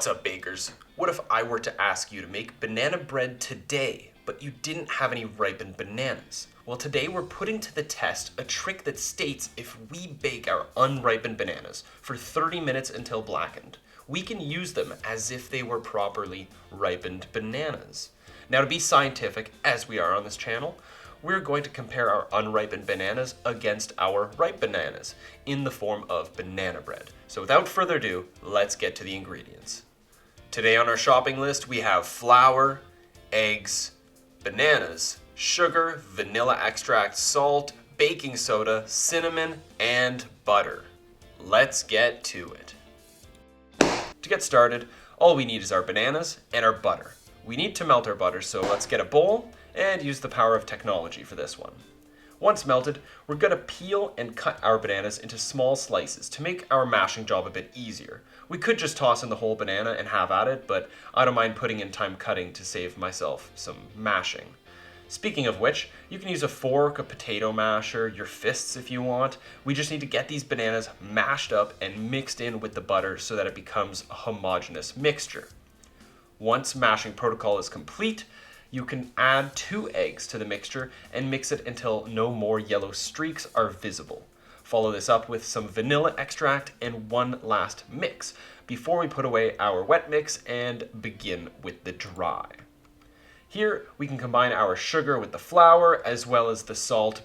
What's up, bakers? What if I were to ask you to make banana bread today, but you didn't have any ripened bananas? Well, today we're putting to the test a trick that states if we bake our unripened bananas for 30 minutes until blackened, we can use them as if they were properly ripened bananas. Now, to be scientific, as we are on this channel, we're going to compare our unripened bananas against our ripe bananas in the form of banana bread. So without further ado, let's get to the ingredients. Today on our shopping list, we have flour, eggs, bananas, sugar, vanilla extract, salt, baking soda, cinnamon, and butter. Let's get to it. To get started, all we need is our bananas and our butter. We need to melt our butter, so let's get a bowl and use the power of technology for this one. Once melted, we're going to peel and cut our bananas into small slices to make our mashing job a bit easier. We could just toss in the whole banana and have at it, but I don't mind putting in time cutting to save myself some mashing. Speaking of which, you can use a fork, a potato masher, your fists if you want. We just need to get these bananas mashed up and mixed in with the butter so that it becomes a homogeneous mixture. Once mashing protocol is complete, you can add 2 eggs to the mixture and mix it until no more yellow streaks are visible. Follow this up with some vanilla extract and one last mix before we put away our wet mix and begin with the dry. Here we can combine our sugar with the flour as well as the salt,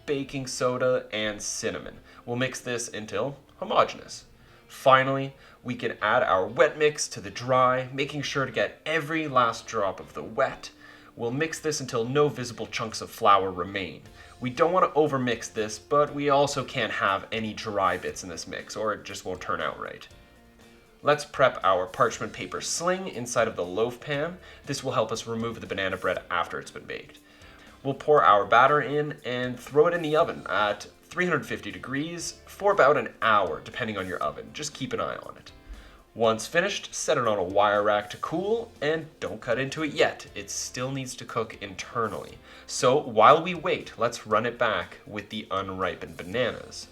baking soda, and cinnamon. We'll mix this until homogeneous. Finally, we can add our wet mix to the dry, making sure to get every last drop of the wet. We'll mix this until no visible chunks of flour remain. We don't want to overmix this, but we also can't have any dry bits in this mix, or it just won't turn out right. Let's prep our parchment paper sling inside of the loaf pan. This will help us remove the banana bread after it's been baked. We'll pour our batter in and throw it in the oven at 350 degrees for about an hour, depending on your oven. Just keep an eye on it. Once finished, set it on a wire rack to cool, and don't cut into it yet. It still needs to cook internally. So while we wait, let's run it back with the unripened bananas.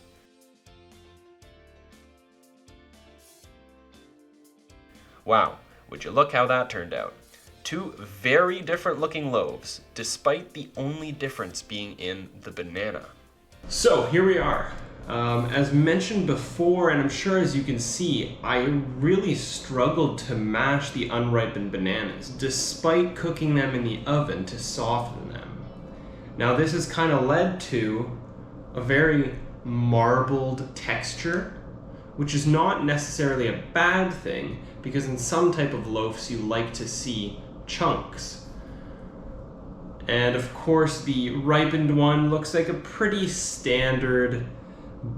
Wow, would you look how that turned out? 2 very different looking loaves, despite the only difference being in the banana. So here we are. As mentioned before, and I'm sure as you can see, I really struggled to mash the unripened bananas, despite cooking them in the oven to soften them. Now this has kind of led to a very marbled texture, which is not necessarily a bad thing, because in some type of loaves you like to see chunks. And of course the ripened one looks like a pretty standard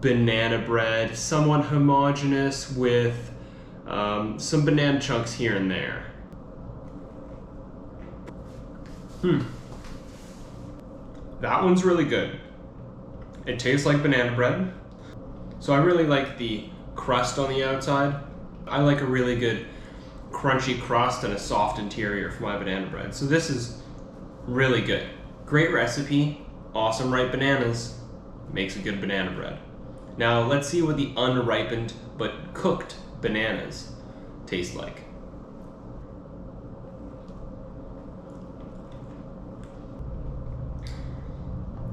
banana bread, somewhat homogeneous with some banana chunks here and there. That one's really good. It tastes like banana bread. So I really like the crust on the outside. I like a really good crunchy crust and a soft interior for my banana bread. So this is really good. Great recipe, awesome ripe bananas, makes a good banana bread. Now let's see what the unripened but cooked bananas taste like.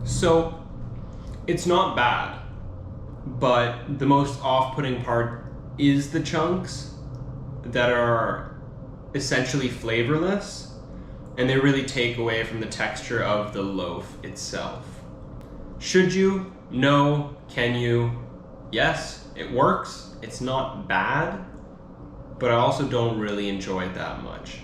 So it's not bad, but the most off-putting part is the chunks that are essentially flavorless, and they really take away from the texture of the loaf itself. Should you? No. Can you? Yes, it works. It's not bad, but I also don't really enjoy it that much.